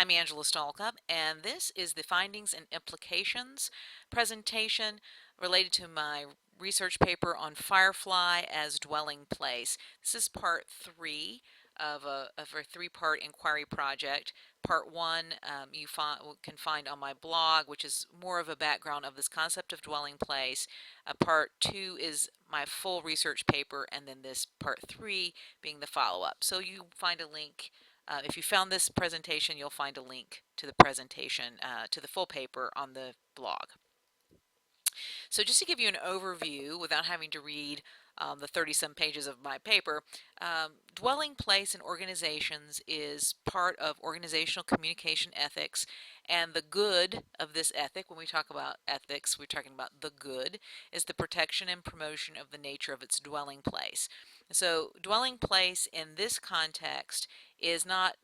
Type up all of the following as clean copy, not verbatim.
I'm Angela Stalkup, and this is the Findings and Implications presentation related to my research paper on Firefly as dwelling place. This is part three of a three-part inquiry project. Part one you can find on my blog, which is more of a background of this concept of dwelling place. Part two is my full research paper, and then this part three being the follow-up. So you find a link if you found this presentation, you'll find a link to the presentation, to the full paper on the blog. So just to give you an overview without having to read the 30-some pages of my paper, dwelling place in organizations is part of organizational communication ethics, and the good of this ethic, when we talk about ethics, we're talking about the good, is the protection and promotion of the nature of its dwelling place. So dwelling place in this context is not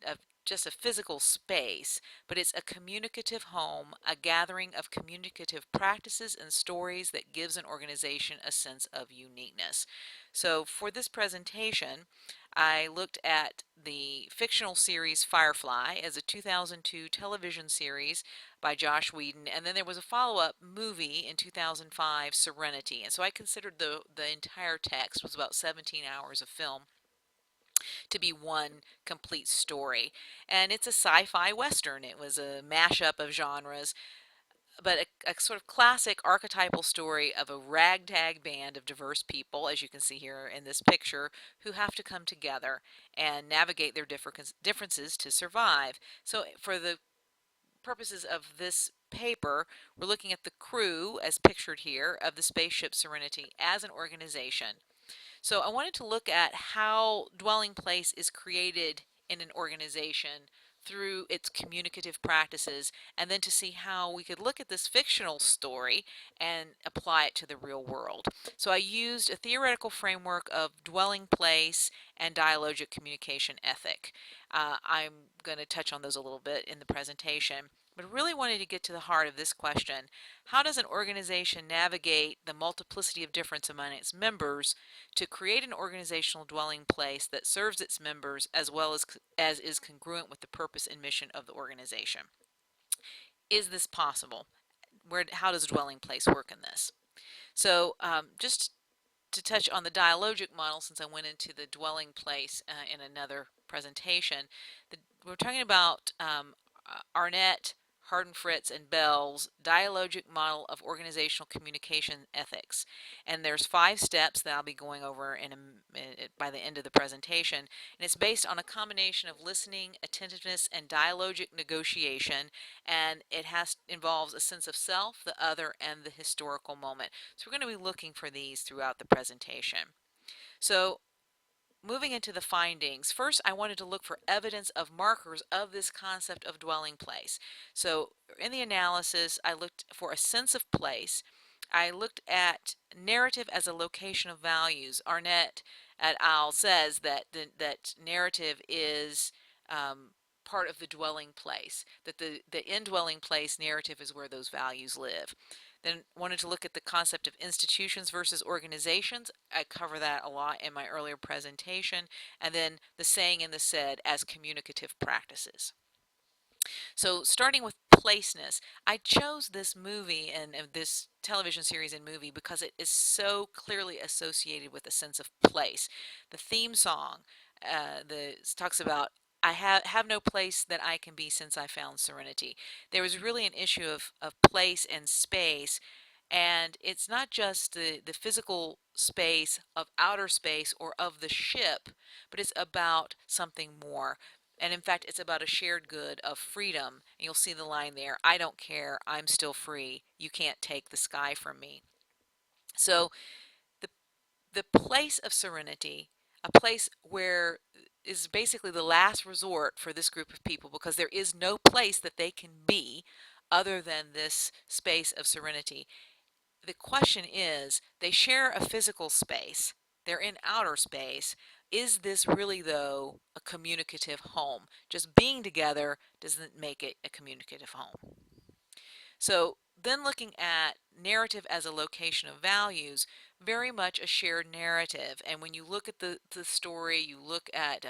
a just a physical space, but it's a communicative home, a gathering of communicative practices and stories that gives an organization a sense of uniqueness. So for this presentation, I looked at the fictional series Firefly as a 2002 television series by Josh Whedon, and then there was a follow-up movie in 2005, Serenity. And so I considered the entire text was about 17 hours of film to be one complete story. And it's a sci-fi western. It was a mashup of genres, but a sort of classic archetypal story of a ragtag band of diverse people, as you can see here in this picture, who have to come together and navigate their differences to survive. So for the purposes of this paper, we're looking at the crew, as pictured here, of the spaceship Serenity as an organization. So I wanted to look at how dwelling place is created in an organization through its communicative practices, and then to see how we could look at this fictional story and apply it to the real world. So I used a theoretical framework of dwelling place and dialogic communication ethic. I'm going to touch on those a little bit in the presentation, but really wanted to get to the heart of this question. How does an organization navigate the multiplicity of difference among its members to create an organizational dwelling place that serves its members as well as is congruent with the purpose and mission of the organization? Is this possible? How does dwelling place work in this? So just to touch on the dialogic model, since I went into the dwelling place in another presentation, we're talking about Arnett, Hardin Fritz, and Bell's dialogic model of organizational communication ethics. And there's 5 steps that I'll be going over by the end of the presentation. And it's based on a combination of listening, attentiveness, and dialogic negotiation. And it involves a sense of self, the other, and the historical moment. So we're going to be looking for these throughout the presentation. So moving into the findings, first I wanted to look for evidence of markers of this concept of dwelling place. So in the analysis, I looked for a sense of place. I looked at narrative as a location of values. Arnett et al. Says that that narrative is part of the dwelling place, that the indwelling place narrative is where those values live. Then wanted to look at the concept of institutions versus organizations. I cover that a lot in my earlier presentation. And then the saying and the said as communicative practices. So starting with placeness, I chose this movie and this television series and movie because it is so clearly associated with a sense of place. The theme song talks about I have no place that I can be since I found serenity. There was really an issue of place and space, and it's not just the physical space of outer space or of the ship, but it's about something more. And in fact, it's about a shared good of freedom. And you'll see the line there, I don't care, I'm still free. You can't take the sky from me. So the, the place of serenity, a place where is basically the last resort for this group of people because there is no place that they can be other than this space of serenity. The question is, they share a physical space. They're in outer space. Is this really, though, a communicative home? Just being together doesn't make it a communicative home. So then looking at narrative as a location of values, very much a shared narrative. And when you look at the story, you look at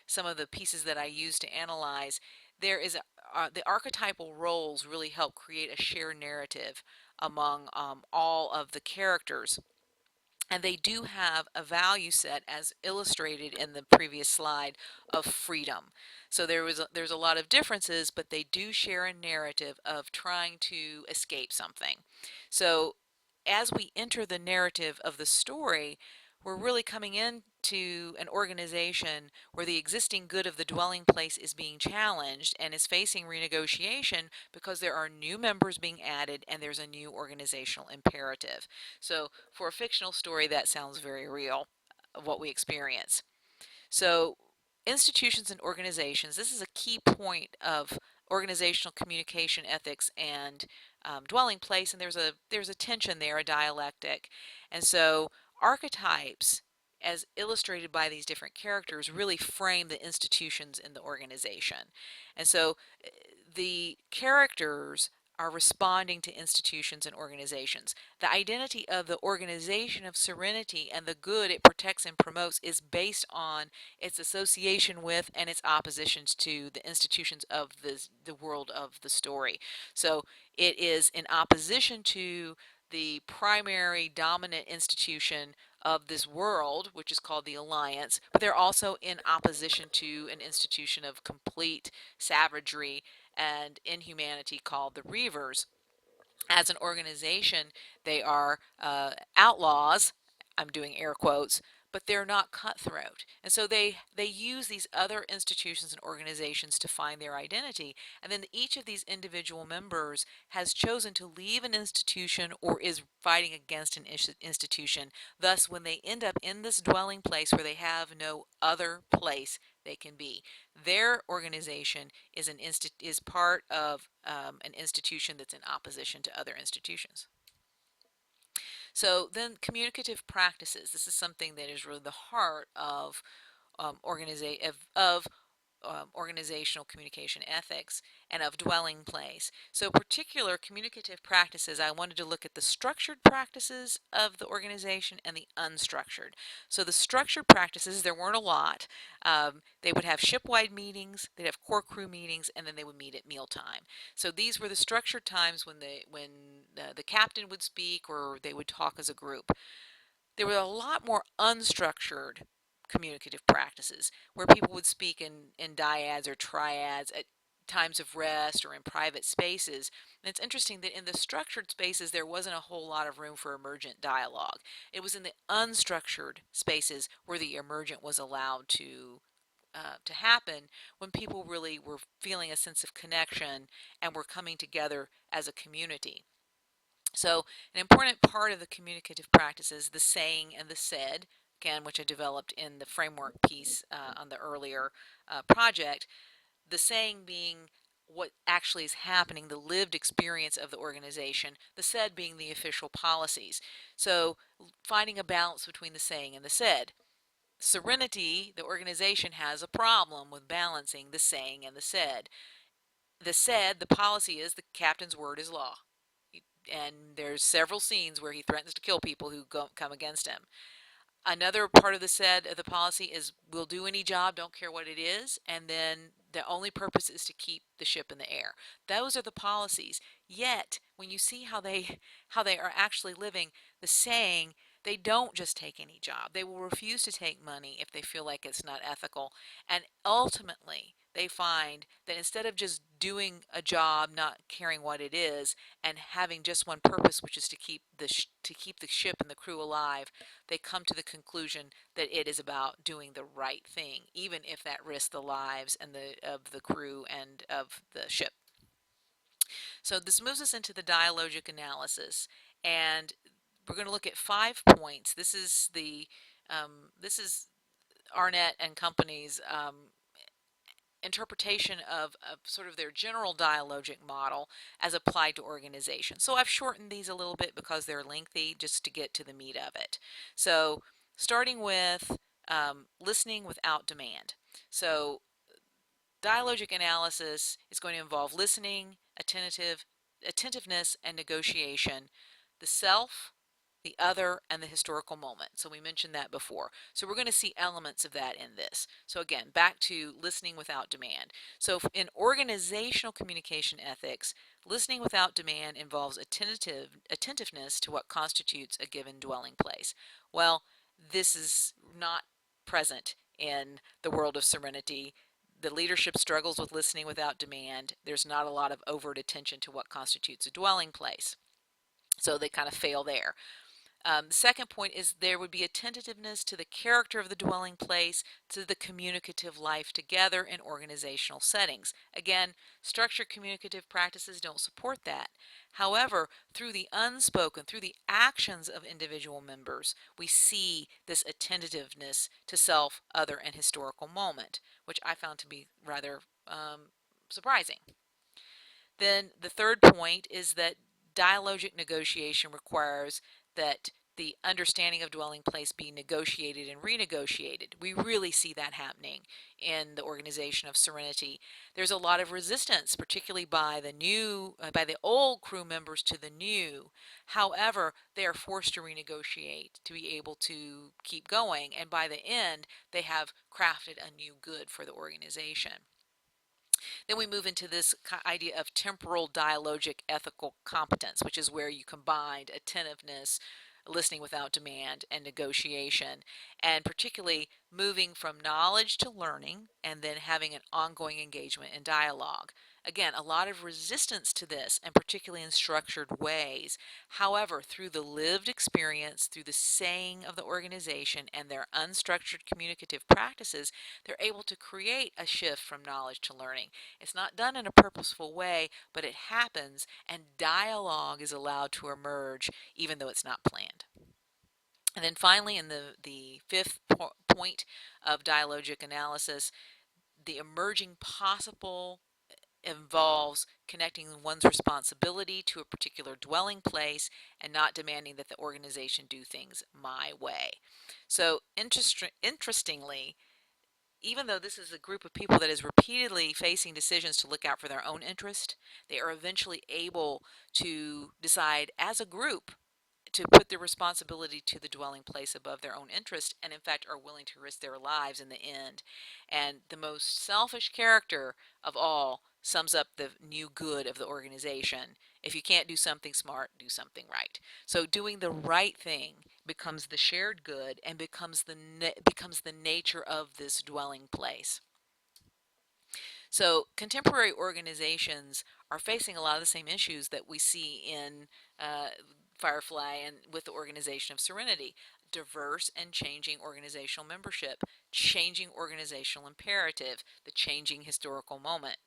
some of the pieces that I use to analyze, there is the archetypal roles really help create a shared narrative among all of the characters, and they do have a value set as illustrated in the previous slide of freedom. So there's a lot of differences, but they do share a narrative of trying to escape something. So as we enter the narrative of the story, we're really coming into an organization where the existing good of the dwelling place is being challenged and is facing renegotiation because there are new members being added and there's a new organizational imperative. So for a fictional story, that sounds very real, what we experience. So institutions and organizations, this is a key point of organizational communication ethics and dwelling place, and there's a tension there, a dialectic. And so archetypes, as illustrated by these different characters, really frame the institutions in the organization. And so the characters are responding to institutions and organizations. The identity of the organization of Serenity and the good it protects and promotes is based on its association with and its oppositions to the institutions of the world of the story. So it is in opposition to the primary dominant institution of this world, which is called the Alliance, but they're also in opposition to an institution of complete savagery and inhumanity called the Reavers. As an organization, they are outlaws. I'm doing air quotes, but they're not cutthroat. And so they use these other institutions and organizations to find their identity. And then each of these individual members has chosen to leave an institution or is fighting against an institution. Thus, when they end up in this dwelling place where they have no other place they can be, their organization is part of an institution that's in opposition to other institutions. So then communicative practices. This is something that is really the heart of organizational communication ethics and of dwelling place. So particular communicative practices, I wanted to look at the structured practices of the organization and the unstructured. So the structured practices, there weren't a lot. They would have ship-wide meetings, they'd have core crew meetings, and then they would meet at mealtime. So these were the structured times when the captain would speak or they would talk as a group. There were a lot more unstructured communicative practices where people would speak in dyads or triads at times of rest or in private spaces. And it's interesting that in the structured spaces there wasn't a whole lot of room for emergent dialogue. It was in the unstructured spaces where the emergent was allowed to happen, when people really were feeling a sense of connection and were coming together as a community. So an important part of the communicative practice is the saying and the said, again, which I developed in the framework piece on the earlier project. The saying being what actually is happening, the lived experience of the organization, the said being the official policies. So finding a balance between the saying and the said. Serenity, the organization, has a problem with balancing the saying and the said. The said, the policy is the captain's word is law. And there's several scenes where he threatens to kill people who come against him. Another part of the said of the policy is we'll do any job, don't care what it is, and then the only purpose is to keep the ship in the air. Those are the policies. Yet, when you see how they are actually living, the saying, they don't just take any job. They will refuse to take money if they feel like it's not ethical. And ultimately, they find that instead of just doing a job, not caring what it is, and having just one purpose, which is to keep the ship and the crew alive, they come to the conclusion that it is about doing the right thing, even if that risks the lives and of the crew and of the ship. So this moves us into the dialogic analysis, and we're going to look at 5 points. This is Arnett and Company's interpretation of sort of their general dialogic model as applied to organization. So I've shortened these a little bit because they're lengthy, just to get to the meat of it. So starting with listening without demand. So dialogic analysis is going to involve listening, attentiveness, and negotiation. The self, the other, and the historical moment. So we mentioned that before. So we're going to see elements of that in this. So again, back to listening without demand. So in organizational communication ethics, listening without demand involves attentiveness to what constitutes a given dwelling place. Well, this is not present in the world of Serenity. The leadership struggles with listening without demand. There's not a lot of overt attention to what constitutes a dwelling place. So they kind of fail there. The second point is there would be a tentativeness to the character of the dwelling place, to the communicative life together in organizational settings. Again, structured communicative practices don't support that. However, through the unspoken, through the actions of individual members, we see this attentiveness to self, other, and historical moment, which I found to be rather surprising. Then the third point is that dialogic negotiation requires that the understanding of dwelling place be negotiated and renegotiated. We really see that happening in the organization of Serenity. There's a lot of resistance, particularly by the old crew members to the new. However, they are forced to renegotiate to be able to keep going, and by the end, they have crafted a new good for the organization. Then we move into this idea of temporal dialogic ethical competence, which is where you combined attentiveness, listening without demand, and negotiation, and particularly moving from knowledge to learning and then having an ongoing engagement in dialogue. Again, a lot of resistance to this, and particularly in structured ways. However, through the lived experience, through the saying of the organization, and their unstructured communicative practices, they're able to create a shift from knowledge to learning. It's not done in a purposeful way, but it happens, and dialogue is allowed to emerge even though it's not planned. And then finally, in the fifth point of dialogic analysis, the emerging possible involves connecting one's responsibility to a particular dwelling place and not demanding that the organization do things my way. So interestingly, even though this is a group of people that is repeatedly facing decisions to look out for their own interest, they are eventually able to decide as a group to put their responsibility to the dwelling place above their own interest, and in fact are willing to risk their lives in the end. And the most selfish character of all sums up the new good of the organization. If you can't do something smart, do something right. So doing the right thing becomes the shared good and becomes the nature of this dwelling place. So contemporary organizations are facing a lot of the same issues that we see in Firefly and with the organization of Serenity. Diverse and changing organizational membership, changing organizational imperative, the changing historical moment.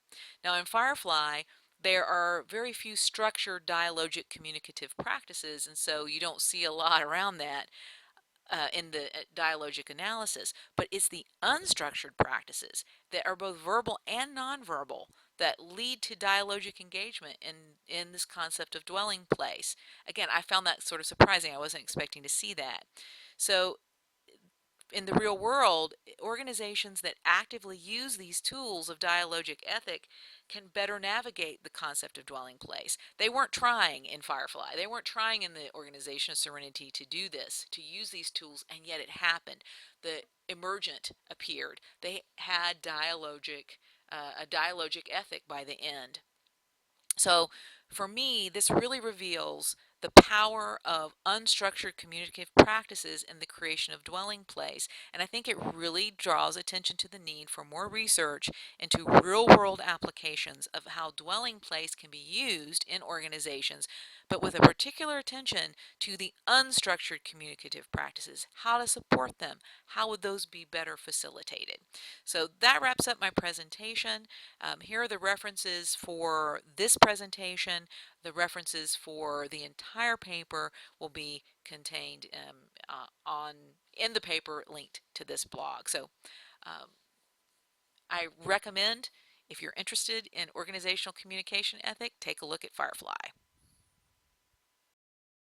Now in Firefly, there are very few structured dialogic communicative practices, and so you don't see a lot around that in the dialogic analysis, but it's the unstructured practices that are both verbal and nonverbal that lead to dialogic engagement in this concept of dwelling place. Again, I found that sort of surprising. I wasn't expecting to see that. So in the real world, organizations that actively use these tools of dialogic ethic can better navigate the concept of dwelling place. They weren't trying in Firefly. They weren't trying in the organization of Serenity to do this, to use these tools, and yet it happened. The emergent appeared. They had a dialogic ethic by the end. So for me, this really reveals the power of unstructured communicative practices in the creation of dwelling place. And I think it really draws attention to the need for more research into real world applications of how dwelling place can be used in organizations, but with a particular attention to the unstructured communicative practices, how to support them, how would those be better facilitated. So that wraps up my presentation. Here are the references for this presentation. The references for the entire paper will be contained in the paper linked to this blog. So um, I recommend, if you're interested in organizational communication ethic, take a look at Firefly.